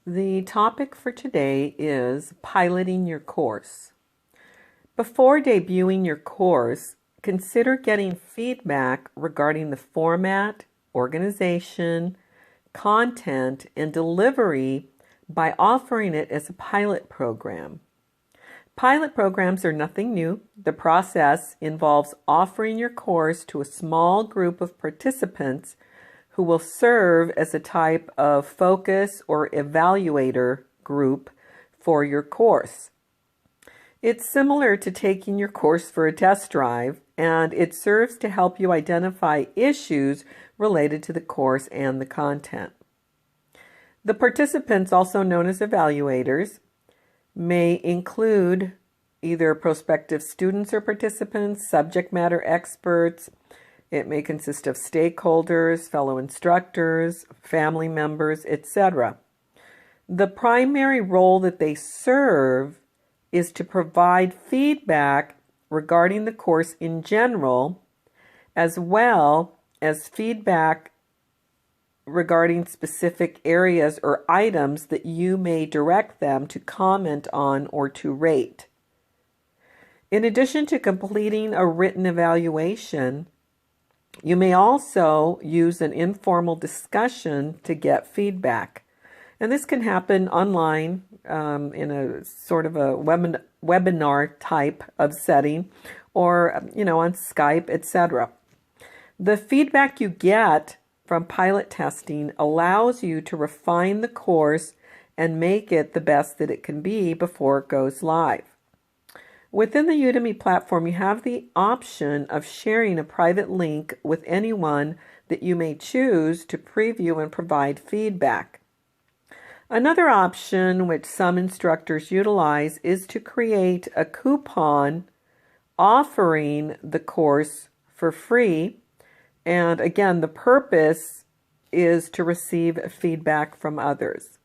The topic for today is piloting your course. Before debuting your course, consider getting feedback regarding the format, organization, content, and delivery by offering it as a pilot program. Pilot programs are nothing new. The process involves offering your course to a small group of participants who will serve as a type of focus or evaluator group for your course. It's similar to taking your course for a test drive, and it serves to help you identify issues related to the course and the content. The participants, also known as evaluators, may include either prospective students or participants, subject matter experts. It may consist of stakeholders, fellow instructors, family members, etc. The primary role that they serve is to provide feedback regarding the course in general, as well as feedback regarding specific areas or items that you may direct them to comment on or to rate. In addition to completing a written evaluation, you may also use an informal discussion to get feedback. And this can happen online in a sort of a webinar type of setting or, on Skype, etc. The feedback you get from pilot testing allows you to refine the course and make it the best that it can be before it goes live. Within the Udemy platform, you have the option of sharing a private link with anyone that you may choose to preview and provide feedback. Another option which some instructors utilize is to create a coupon offering the course for free. And again, the purpose is to receive feedback from others.